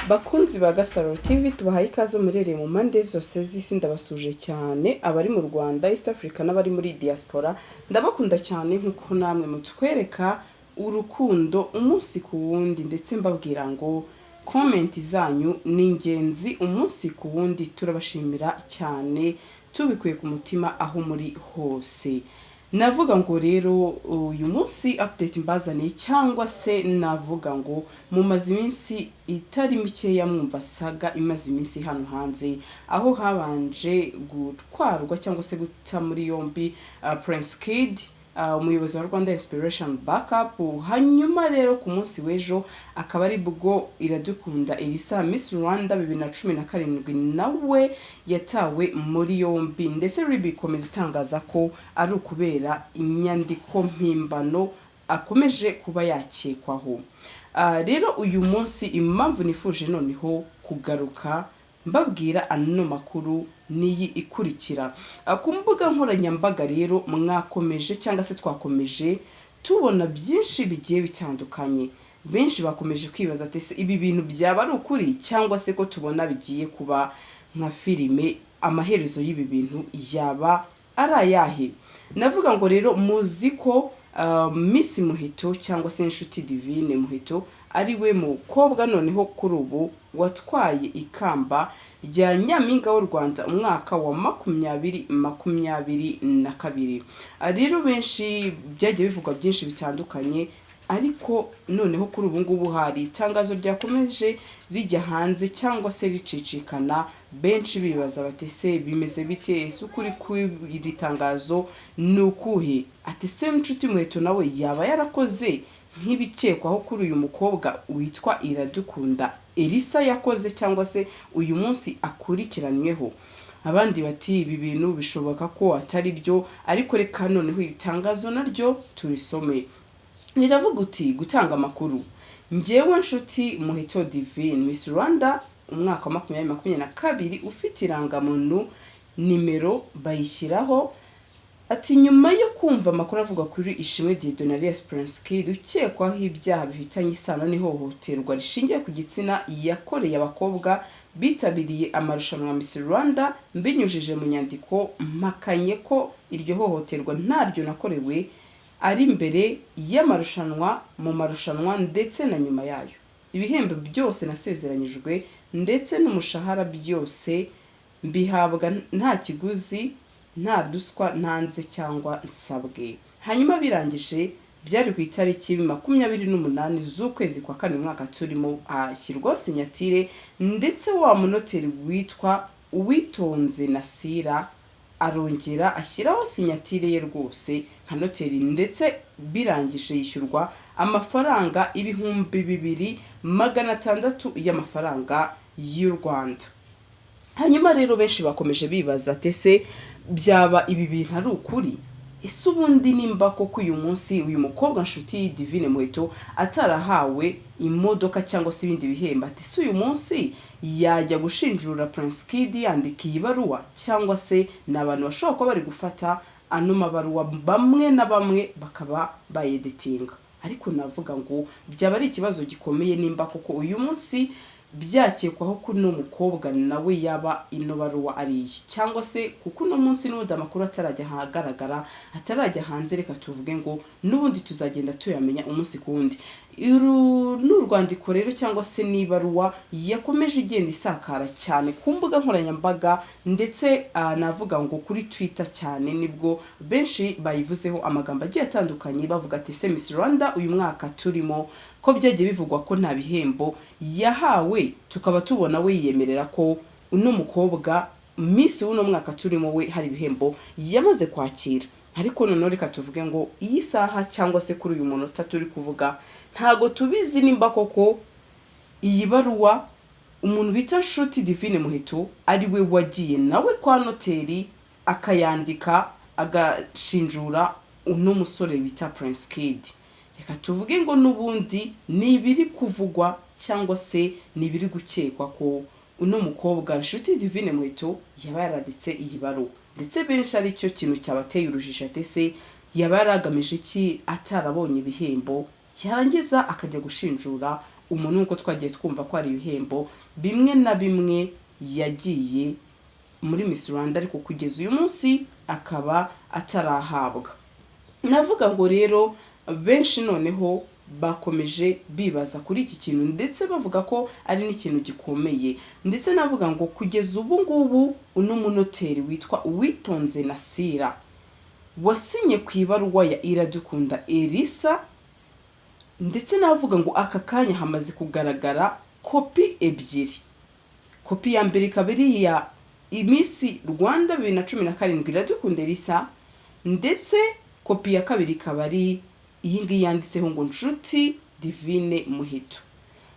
Bakunzi ba GASARO TV tubahaye ikaze murereye mu mande zose z'isi ndabasuje cyane abari mu Rwanda, East Africa n'abari muri diaspora. Ndabakunda cyane nkuko namwe mutwereka urukundo umunsi ku wundi, ndetse mbabwira ngo comment zanyu ni ingenzi umunsi ku wundi. Turabashimira cyane tubikuye ku mutima aho muri hose. Navuga ngo rero uyu munsi update mbazaniye, cyangwa se navuga ngo mu mazi iminsi itari mikeya mwumva saga imaze iminsi hano hanze, aho habanje gutwarwa cyangwa se guta muri yombi Prince Kid, umuyobozi wa Rwanda Inspiration Backup. Hanyuma rero ku munsi w'ejo akaba ari bwo Iradukunda Elisa Miss Rwanda 2017 nawe yatawe muri yombi, ndetse ribikomeza itangaza ko ari ukubera inyandiko mpimbano akomeje kuba yakekwaho. Rero uyu munsi impamvu nifuje noneho kugaruka mbabwira ano makuru niyi ikurikira. Ku mbuga nkoranyambaga rero mwakomeje cyangwa se twakomeje tubona byinshi bigiye bitandukanye. Benshi bakomeje kwibaza ati ibi bintu byaba ari ukuri cyangwa se ko tubona bigiye kuba nka filime, amaherezo y'ibi bintu yaba ari ayahe. Navuga ngo rero muzi ko Miss Muheto cyangwa se inshuti divine Muheto ari we mukobwa noneho kuri ubu watwaye ikamba rya Nyampinga w'u Rwanda umwaka wa 2022. Rero benshi byagiye bivugwa byinshi bitandukanye, ariko noneho kuri ubu ngubu hari itangazo ryakomeje rijya hanze cyangwa se ricicikana. Benshi bibaza batese bimeze bite, ukuri kw'iri tangazo nukuhe, ati se inshuti Muheto nawe yaba yarakoze nk'ibikekwaho kuri uyu mukobwa witwa Iradukunda Elisa yakoze, cyangwa se uyu munsi akurikiranyweho. Abandi bati ibi bintu bishoboka ko atari byo, ariko reka noneho itangazo naryo turisome. Niravuga uti gutanga amakuru, njyewe nshuti Muheto Divine Miss Rwanda umwaka wa 2022 ufite irangamuntu nimero bayishyiraho. Ati nyuma yo kumva amakuru avuga kuri Ishimwe Dieudonne Prince Kid ukekwaho ibyaha bifitanye isano n'ihohoterwa rishingiye ku gitsina yakoreye abakobwa bitabiriye amarushanwa Miss Rwanda, mbinyujije mu nyandiko mpakanye ko iryo hohoterwa ntaryo nakorewe, ari imbere y'amarushanwa, mu marushanwa ndetse na nyuma yayo. Ibihembo byose nasezeranyijwe ndetse n'umushahara byose mbihabwa nta kiguzi, nta duswa ntanze cyangwa nsabwe. Hanyuma birangije byari ku itariki 28 z'ukwezi kwa kane mwaka turimo, ashyirwaho sinyatire, ndetse wa munoteri witwa Uwitonze Nasira arongera ashyiraho sinyatire ye rwose nka noteri, ndetse birangije yishyurwa amafaranga 2,600 y'amafaranga y'u Rwanda. Hanyuma rero benshi bakomeje bibaza ati se byaba ibi bintu ari ukuri? Ese ubundi nimba koko uyu munsi uyu mukobwa nshuti Divine Muheto atarahawe imodoka cyangwa se ibindi bihembo, ati se uyu munsi yajya gushinjura Prince Kid yandikiye ibaruwa, cyangwa se n'abantu bashobora kuba bari gufata ano mabaruwa bamwe na bamwe bakaba bayeditinga. Ariko navuga ngo byaba ari ikibazo gikomeye nimba koko uyu munsi byakekwaho ko no mukobwa nawe yaba ino baruwa ariye, cyangwa se kuko no munsi n'ubundi amakuru atarajya hagaragara, atarajya hanze, reka tuvuge ngo n'ubundi tuzagenda tuyamenya umunsi ku wundi. N'urwandiko rero cyangwa se n'ibaruwa yakomeje igenda isakara cyane ku mbuga nkoranyambaga, ndetse navuga ngo kuri Twitter cyane nibwo benshi bayivuzeho amagambo agiye atandukanye, bavuga ati se Miss Rwanda uyu mwaka turimo ko byagiye bivugwa ko nta bihembo yahawe, tukaba tubona we yiyemerera ko uno mukobwa Miss w'uno mwaka turimo we hari ibihembo yamaze kwakira. Ariko noneho reka tuvuge ngo iyi saha cyangwa se kuri uyu munota turi kuvuga, ntago tubizi nimba koko iyi baruwa umuntu bita nshuti Divine Muheto ari we wagiye nawe kwa noteri akayandika agashinjura uno musore bita Prince Kid. Reka tuvuge ngo n'ubundi nibiri kuvugwa cyangwa se nibiri gukekwa ko uno mukobwa nshuti Divine Muheto yaba yaraditse iyi baruwa, ndetse benshi ari cyo kintu cyabateye urujijo, ate yaba yaragamije iki atarabonye ibihembo yarangiza akajya gushinjura umuntu uko twagiye twumva ko ari ibihembo bimwe na bimwe yagiye muri Miss Rwanda, ariko kugeza uyu munsi akaba atarahabwa. Navuga ngo rero benshi noneho bakomeje bibaza kuri iki kintu, ndetse bavuga ko ari n'ikintu gikomeye. Ndetse navuga ngo kugeza ubu ngubu uno munoteri witwa Uwitonze Nasira wasinye ku ibaruwa ya Iradukunda Elisa, ndetse navuga ngo aka kanya hamaze kugaragara kopi ebyiri. Kopi ya mbere ikaba ari iya Miss Rwanda 2017 Iradukunda Elisa, ndetse kopi ya kabiri ikaba ari iyi ngiyi yanditseho ngo Nshuti Divine Muheto.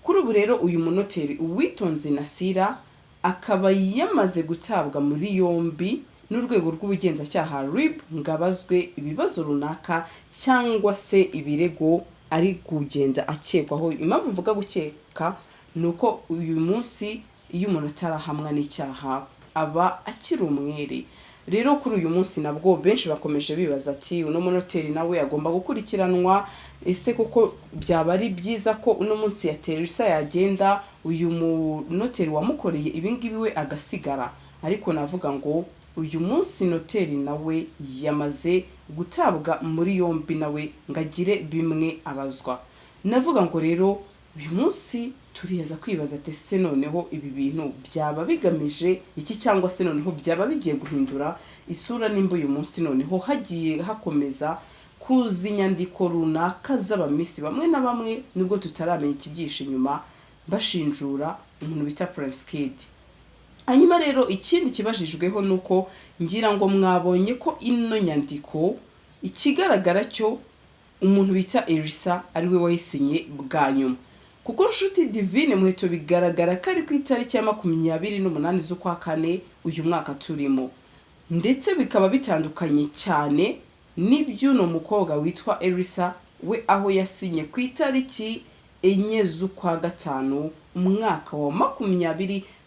Kuri ubu rero uyu munoteri Uwitonze Nasira akaba yamaze gutabwa muri yombi n'urwego rw'ubugenzacyaha RIB ngabazwe ibibazo runaka cyangwa se ibirego ari kugenda akekwaho. Impamvu mvuga gukeka nuko uyu munsi iyo umuntu atarahamwa n'icyaha aba akiri umwere. Rero kuri uyu munsi nabwo benshi bakomeje bibaza ati uno munoteri nawe agomba gukurikiranwa. Ese koko byaba ari byiza ko uno munsi ya Teresa yagenda uyu munoteri wamukoreye ibingibi we agasigara? Ariko navuga ngo uyu munsi noteri nawe yamaze gutabwa muri yombi nawe ngagire bimwe abazwa. Navuga ngo rero uyu munsi turiyeza kwibaza ati se noneho ibi bintu byaba bigamije iki, cyangwa se noneho byaba bigiye guhindura isura nimba uyu munsi noneho hagiye hakomeza kuza inyandiko runaka z'abamisi bamwe na bamwe, nubwo tutaramenya ikibyishe inyuma, bashinjura umuntu bita Prince Kid. Hanyuma rero ikindi kibajijweho nuko ngira ngo mwabonye ko ino nyandiko ikigaragara cyo umuntu bita Elisa ari we wayisinye bwa nyuma, kuko Nshuti Divine Muheto bigaragara ko ari ku itariki ya 28 z'ukwa kane uyu mwaka turimo, ndetse bikaba bitandukanye cyane n'iby'uno mukobwa witwa Elisa we aho yasinye ku itariki 4 z'ukwa gatanu umwaka wa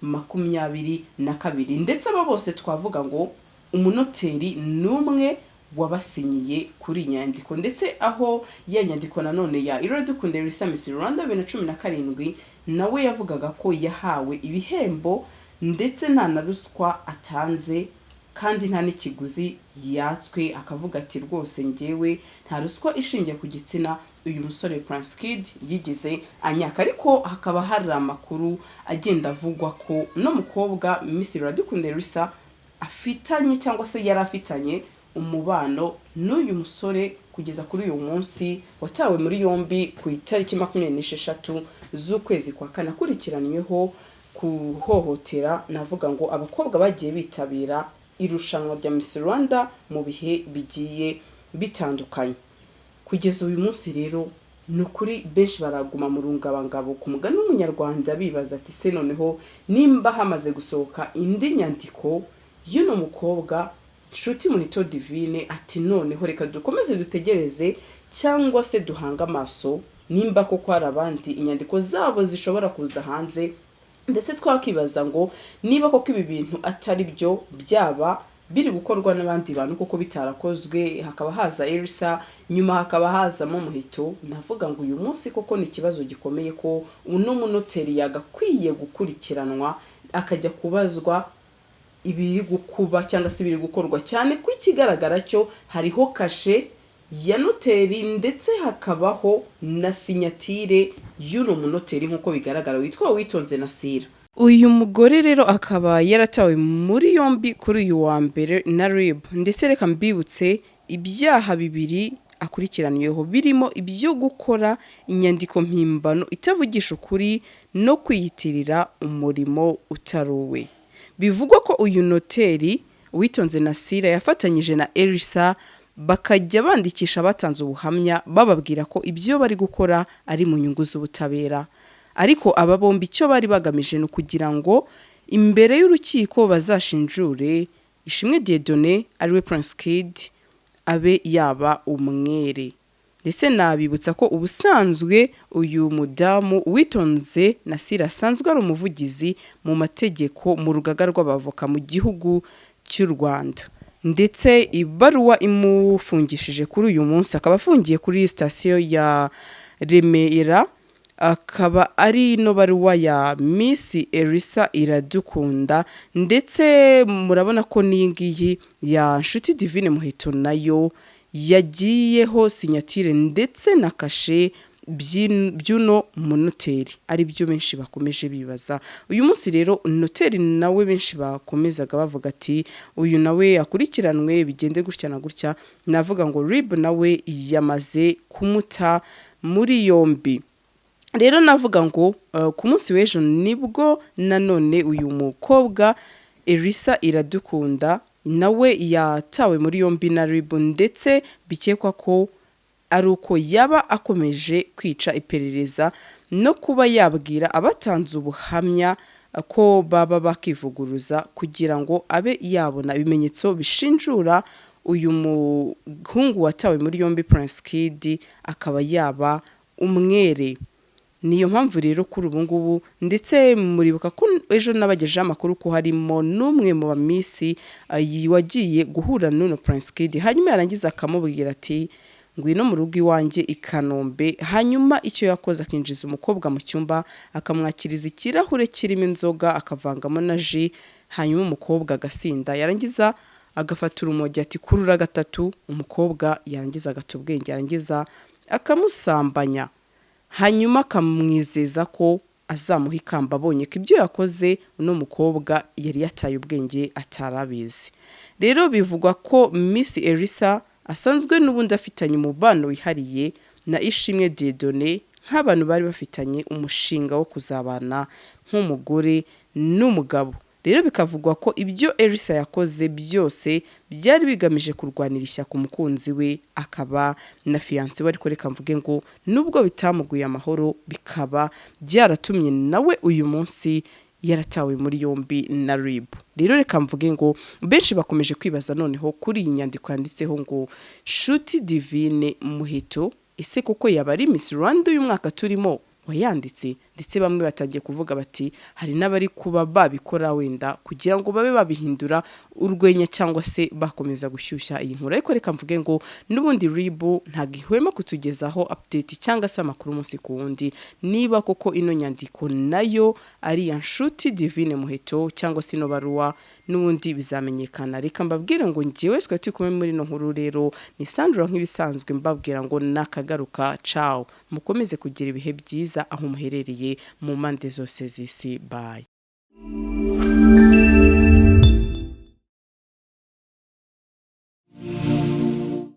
2022, ndetse aba bose twavuga ngo umunoteri numwe wabasinyiye kuri nyandiko. Ndetse aho ya nyandiko nanone ya Iradukunda Elisa Miss Rwanda 2017 nawe yavugaga ko yahawe ibihembo ndetse nta na ruswa atanze kandi nta n'ikiguzi yatswe, akavuga ati rwose ngewe nta ruswa ishingiye ku gitsina uyu musore Prince Kid yigize anyaka. Ariko hakaba hari amakuru agenda avugwa ko no mukobwa Miss Iradukunda Elisa afitanye cyangwa se yari afitanye umubano n'uyu musore kugeza kuri uyu munsi watawe muri yombi ku itariki 26 z'ukwezi kwa kane, akurikiranyweho kuhohotera navuga ngo abakobwa bagiye bitabira irushanwa rya Miss Rwanda mu bihe bigiye bitandukanye. Kugeza uyu munsi rero nukuri benshi baraguma mu rungabangabo ku mugani w'umunyarwanda bibaza ati se noneho nimba hamaze gusohoka indi nyandiko y'uno mukobwa Nshuti Muheto Divine, ati noneho reka dukomeze dutegereze cyangwa se duhanga amaso nimba koko hari abandi inyandiko zabo zishobora kuza hanze. Ndetse twakibaza ngo niba koko ibi bintu atari byo byaba biri gukorwa n'abandi bantu koko bitarakozwe, hakaba haza Elisa nyuma hakaba hazamo Muheto. Navuga ngo uyu munsi koko ni ikibazo gikomeye ko uno munoteri yagakwiye gukurikiranwa akajya kubazwa ibiri gukuba cyangwa se ibiri gukorwa, cyane ko ikigaragara cyo hariho kashe ya noteri ndetse hakabaho na sinyatire y'uno munoteri nk'uko bigaragara witwa Uwitonze Nasira. Uyu mugore rero akaba yaratawe muri yombi kuri uyu wa mbere na RIB, ndetse reka mbibutse ibyaha bibiri akurikiranyweho birimo ibyo gukora inyandiko mpimbano itavugisha ukuri no kwiyitirira umurimo utaruwe. Bivugwa ko uyu noteri Uwitonze Nasira yafatanyije na Elisa bakajya bandikisha batanze ubuhamya bababwira ko ibyo bari gukora ari mu nyungu z'ubutabera. Ariko aba bombi icyo bari bagamije no kugira ngo imbere y'urukiko bazashinjure Ishimwe Dieudonné ariwe Prince Kid abe yaba umwere. Ndetse nabibutsa ko ubusanzwe uyu mudamu Uwitonze Nasira asanzwe ari umuvugizi mu mategeko mu rugaga rw'abavoka mu gihugu cy'u Rwanda. Ndetse ibaruwa imufungishije kuri uyu munsi akaba afungiye kuri sitasiyo ya Remera akaba ari ino baruwa ya Miss Elisa Iradukunda, ndetse murabona ko n'ingiyi ya Nshuti Divine Muheto nayo yagiyeho sinyatire ndetse na kashe by'uno munoteri, ari byo benshi bakomeje bibaza. Uyu munsi rero noteri nawe benshi bakomezaga bavuga ati uyu nawe akurikiranwe bigende gutya na gutya, navuga ngo RIB nawe yamaze kumuta muri yombi. Rero navuga ngo ku munsi w'ejo nibwo nanone uyu mukobwa Elisa Iradukunda nawe yatawe muri yombi na RIB, ndetse bikekwa ko ari uko yaba akomeje kwica iperereza no kuba yabwira abatanze ubuhamya ko baba bakivuguruza kugira ngo abe yabona ibimenyetso bishinjura uyu muhungu watawe muri yombi Prince Kid akaba yaba umwere. Niyo mpamvu rero kuri ubu ngubu, ndetse muribuka ko ejo nabagejeje amakuru ko harimo n'umwe mu bamisi wagiye guhura n'uno Prince Kid, hanyuma yarangiza akamubwira ati ngwino mu rugo iwanjye i Kanombe. Hanyuma icyo yakoze akinjiza umukobwa mu cyumba akamwakiriza ikirahure kirimo inzoga akavangamo na ji, hanyuma umukobwa agasinda, yarangiza agafata urumogi ati kurura gatatu, umukobwa yarangiza agata ubwenge, yarangiza akamusambanya, hanyuma akamwizeza ko azamuha ikamba abonye ko ibyo yakoze uno mukobwa yari yataye ubwenge atarabizi. Rero bivugwa ko Miss Elisa asanzwe n'ubundi afitanye umubano wihariye na Ishimwe Dieudonné, nk'abantu bari bafitanye umushinga wo kuzabana nk'umugore n'umugabo. Rero bikavugwa ko ibyo Elisa yakoze byose byari bigamije kurwanira ishyaka umukunzi we akaba na fiancé we, ariko reka mvuge ngo nubwo bitamuguye amahoro bikaba byaratumye nawe uyu munsi yaratawe muri yombi na RIB. Rero reka mvuge ngo benshi bakomeje kwibaza noneho kuri iyi nyandiko yanditseho ngo Nshuti Divine Muheto, ese koko yaba ari Miss Rwanda uyu mwaka turimo wayanditse? Ndetse bamwe batangiye kuvuga bati hari n'abari kuba babikora wenda kugira ngo babe babihindura urwenya cyangwa se bakomeza gushyushya iyi nkuru. Ariko reka mvuge ngo n'ubundi RIB ntabwo ihwema kutugezaho update cyangwa se amakuru umunsi ku wundi. Niba koko ino nyandiko nayo ari ya Nshuti Divine Muheto cyangwa se ino baruwa, n'ubundi bizamenyekana. Reka mbabwire ngo ngiwe twe turi kumwe muri ino nkuru rero ni Sandra nk'ibisanzwe, mbabwira ngo nakagaruka. Ciao, mukomeze kugira ibihe byiza aho muherereye mu mpande zose z'isi. Bye.